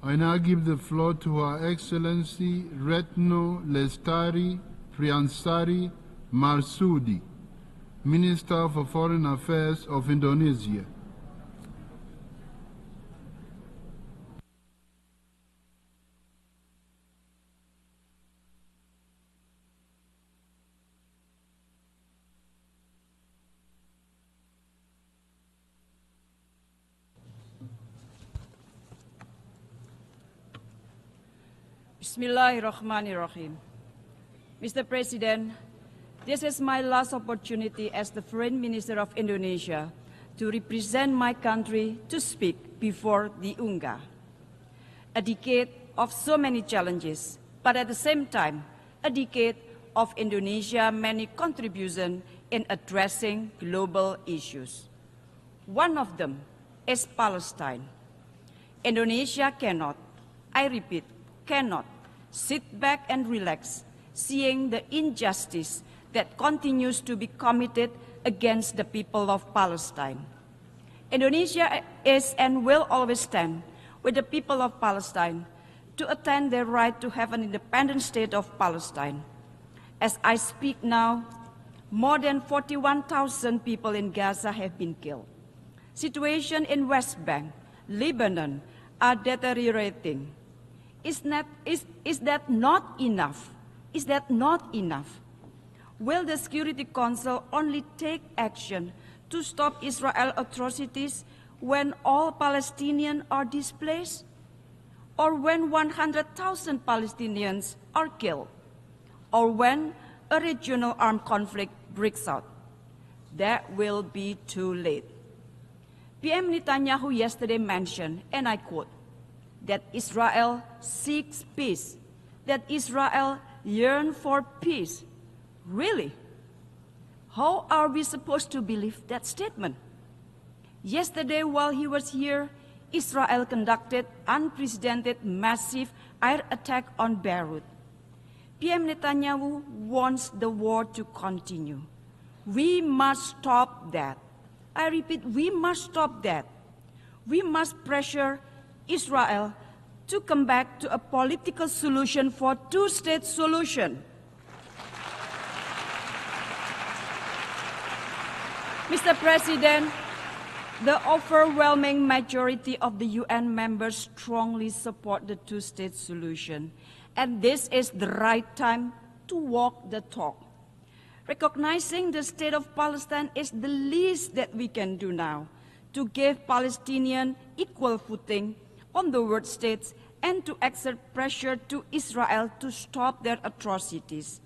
I now give the floor to Her Excellency Retno Marsudi, Minister for Foreign Affairs of Indonesia. Bismillahirrahmanirrahim. Mr. President, this is my last opportunity as the Foreign Minister of Indonesia to represent my country to speak before the UNGA. A decade of so many challenges, but at the same time, a decade of Indonesia's many contributions in addressing global issues. One of them is Palestine. Indonesia cannot, I repeat, cannot sit back and relax, seeing the injustice that continues to be committed against the people of Palestine. Indonesia is and will always stand with the people of Palestine to attain their right to have an independent state of Palestine. As I speak now, more than 41,000 people in Gaza have been killed. Situation in West Bank, Lebanon are deteriorating. Is that not enough? Is that not enough? Will the Security Council only take action to stop Israel atrocities when all Palestinians are displaced? Or when 100,000 Palestinians are killed? Or when a regional armed conflict breaks out? That will be too late. PM Netanyahu yesterday mentioned, and I quote, that Israel seeks peace, that Israel yearns for peace. Really? How are we supposed to believe that statement? Yesterday, while he was here, Israel conducted unprecedented massive air attack on Beirut. PM Netanyahu wants the war to continue. We must stop that. I repeat, we must stop that. We must pressure Israel to come back to a political solution for two-state solution. Mr. President, the overwhelming majority of the UN members strongly support the two-state solution, and this is the right time to walk the talk. Recognizing the state of Palestine is the least that we can do now to give Palestinians equal footing on the world states and to exert pressure to Israel to stop their atrocities.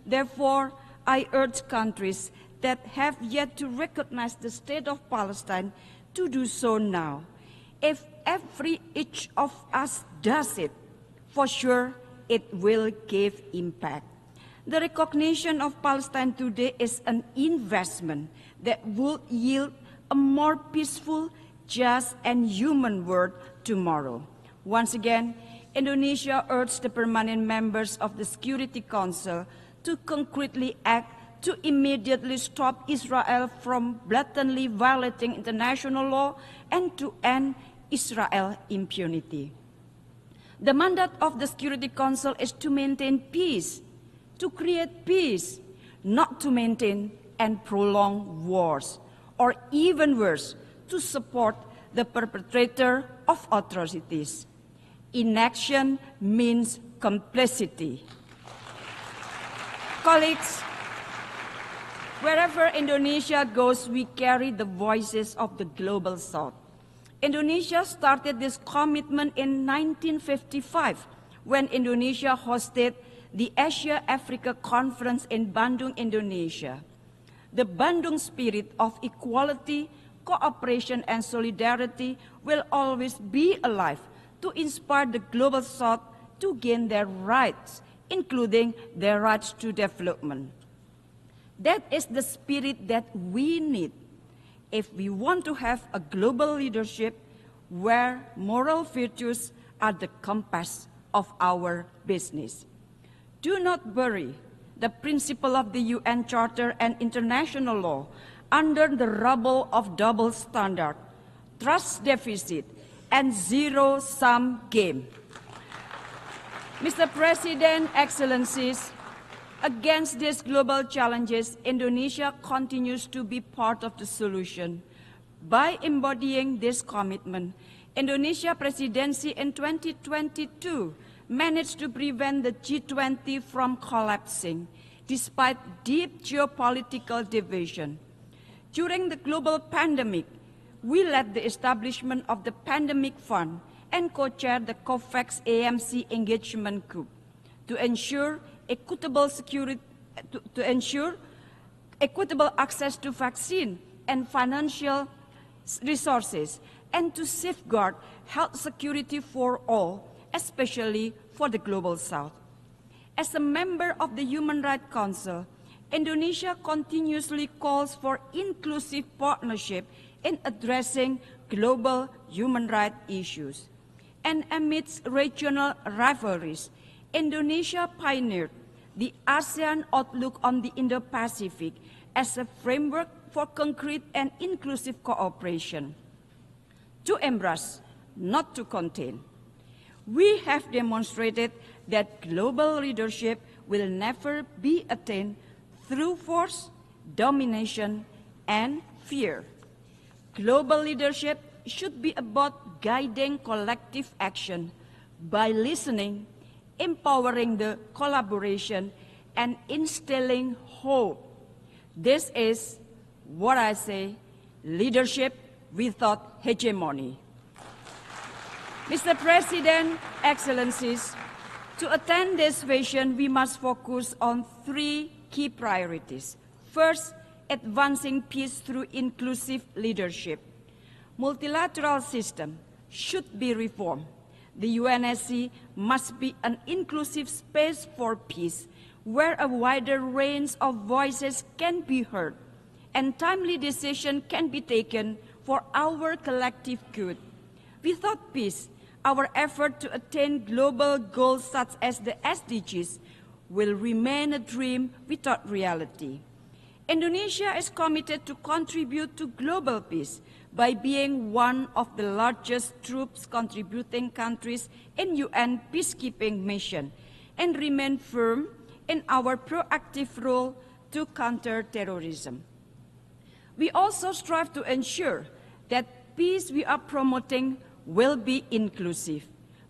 Therefore, I urge countries that have yet to recognize the state of Palestine to do so now. If each of us does it, for sure it will give impact. The recognition of Palestine today is an investment that will yield a more peaceful, just, and human world tomorrow. Once again, Indonesia urged the permanent members of the Security Council to concretely act to immediately stop Israel from blatantly violating international law and to end Israel impunity. The mandate of the Security Council is to maintain peace, to create peace, not to maintain and prolong wars, or even worse, to support the perpetrator of atrocities. Inaction means complicity. Colleagues, wherever Indonesia goes, we carry the voices of the global South. Indonesia started this commitment in 1955 when Indonesia hosted the Asia-Africa Conference in Bandung, Indonesia. The Bandung spirit of equality, cooperation, and solidarity will always be alive to inspire the global South to gain their rights, including their rights to development. That is the spirit that we need if we want to have a global leadership where moral virtues are the compass of our business. Do not bury the principle of the UN Charter and international law under the rubble of double standard, trust deficit, and zero-sum game. Mr. President, Excellencies, against these global challenges, Indonesia continues to be part of the solution. By embodying this commitment, Indonesia presidency in 2022 managed to prevent the G20 from collapsing, despite deep geopolitical division. During the global pandemic, we led the establishment of the Pandemic Fund and co-chaired the COVAX AMC Engagement Group to ensure equitable access to vaccine and financial resources, and to safeguard health security for all, especially for the Global South. As a member of the Human Rights Council, Indonesia continuously calls for inclusive partnership in addressing global human rights issues. And amidst regional rivalries, Indonesia pioneered the ASEAN outlook on the Indo-Pacific as a framework for concrete and inclusive cooperation. To embrace, not to contain. We have demonstrated that global leadership will never be attained through force, domination, and fear. Global leadership should be about guiding collective action by listening, empowering the collaboration, and instilling hope. This is what I say, leadership without hegemony. Mr. President, Excellencies, to attain this vision, we must focus on three key priorities. First, advancing peace through inclusive leadership. Multilateral system should be reformed. The UNSC must be an inclusive space for peace, where a wider range of voices can be heard, and timely decisions can be taken for our collective good. Without peace, our effort to attain global goals such as the SDGs will remain a dream without reality. Indonesia is committed to contribute to global peace by being one of the largest troops contributing countries in UN peacekeeping mission, and remain firm in our proactive role to counter terrorism. We also strive to ensure that peace we are promoting will be inclusive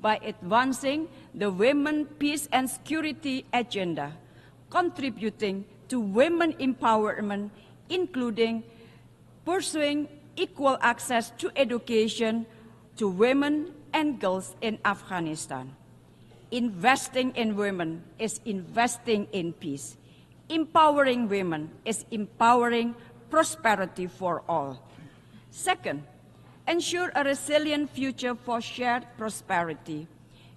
by advancing the Women, Peace and Security agenda, contributing to women empowerment, including pursuing equal access to education to women and girls in Afghanistan. Investing in women is investing in peace. Empowering women is empowering prosperity for all. Second, ensure a resilient future for shared prosperity.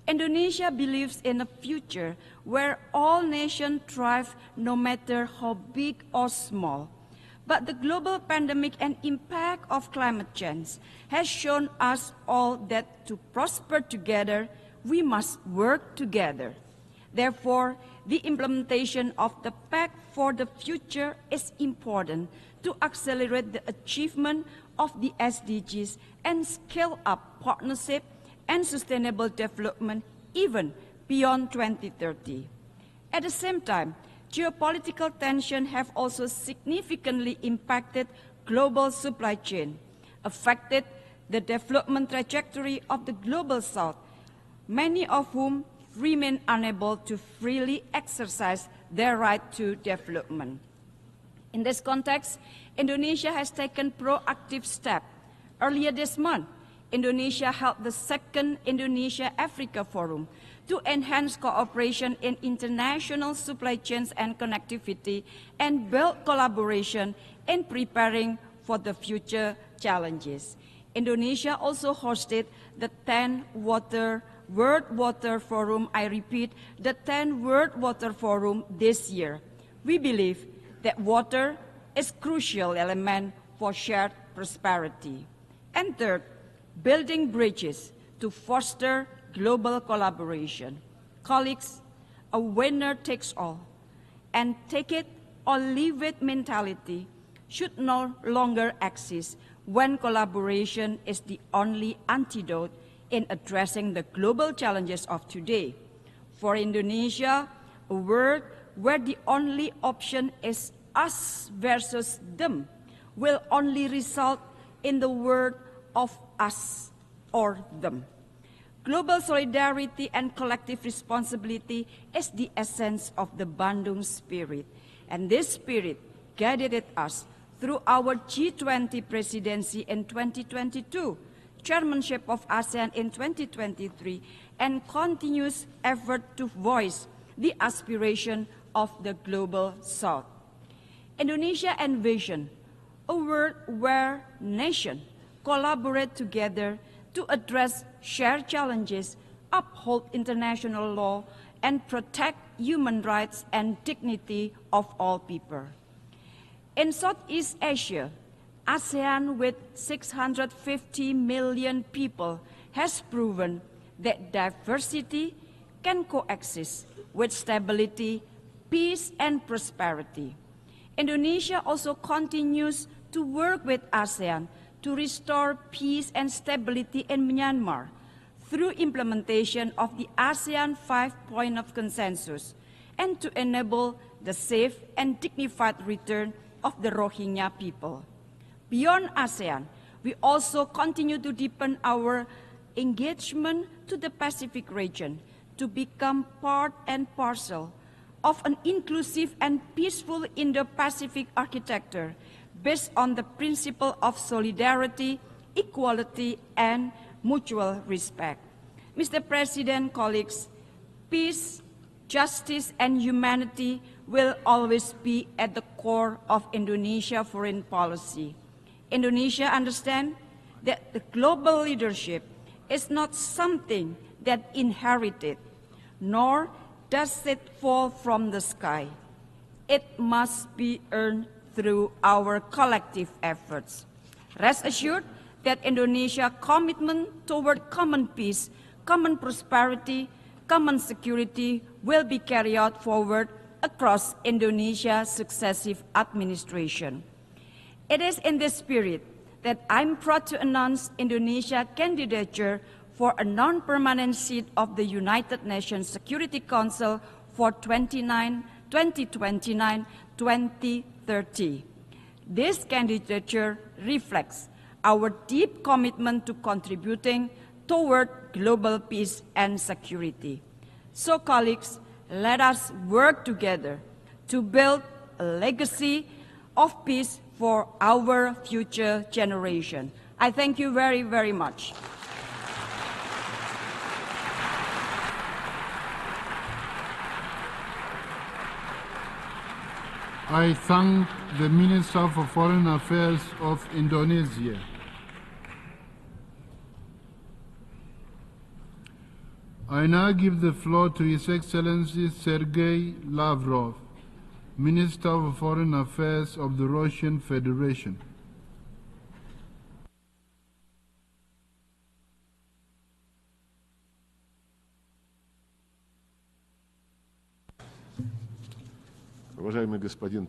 Indonesia believes in a future where all nations thrive no matter how big or small. But the global pandemic and impact of climate change has shown us all that to prosper together, we must work together. Therefore, the implementation of the Pact for the Future is important to accelerate the achievement of the SDGs and scale up partnership and sustainable development even beyond 2030. At the same time, geopolitical tensions have also significantly impacted global supply chain, affected the development trajectory of the Global South, many of whom remain unable to freely exercise their right to development. In this context, Indonesia has taken proactive steps. Earlier this month, Indonesia held the second Indonesia-Africa Forum to enhance cooperation in international supply chains and connectivity and build collaboration in preparing for the future challenges. Indonesia also hosted the 10th World Water Forum, I repeat, the 10th World Water Forum this year. We believe that water is a crucial element for shared prosperity. And third, building bridges to foster global collaboration. Colleagues, a winner takes all, and take it or leave it mentality should no longer exist when collaboration is the only antidote in addressing the global challenges of today. For Indonesia, a world where the only option is us versus them will only result in the world of us or them. Global solidarity and collective responsibility is the essence of the Bandung spirit, and this spirit guided us through our G20 presidency in 2022, chairmanship of ASEAN in 2023, and continuous effort to voice the aspiration of the global South. Indonesia envisioned a world where nations collaborate together to address shared challenges, uphold international law, and protect human rights and dignity of all people. In Southeast Asia, ASEAN with 650 million people has proven that diversity can coexist with stability, peace, and prosperity. Indonesia also continues to work with ASEAN to restore peace and stability in Myanmar through implementation of the ASEAN 5-point of consensus and to enable the safe and dignified return of the Rohingya people. Beyond ASEAN, we also continue to deepen our engagement to the Pacific region to become part and parcel of an inclusive and peaceful Indo-Pacific architecture based on the principle of solidarity, equality, and mutual respect. Mr. President, colleagues, peace, justice, and humanity will always be at the core of Indonesia's foreign policy. Indonesia understands that the global leadership is not something that inherited, nor does it fall from the sky. It must be earned through our collective efforts. Rest assured that Indonesia's commitment toward common peace, common prosperity, common security will be carried out forward across Indonesia's successive administration. It is in this spirit that I'm proud to announce Indonesia's candidature for a non-permanent seat of the United Nations Security Council for 2029-2030. This candidature reflects our deep commitment to contributing toward global peace and security. So, colleagues, let us work together to build a legacy of peace for our future generation. I thank you very, very much. I thank the Minister for Foreign Affairs of Indonesia. I now give the floor to His Excellency Sergei Lavrov, Minister for Foreign Affairs of the Russian Federation. Уважаемый господин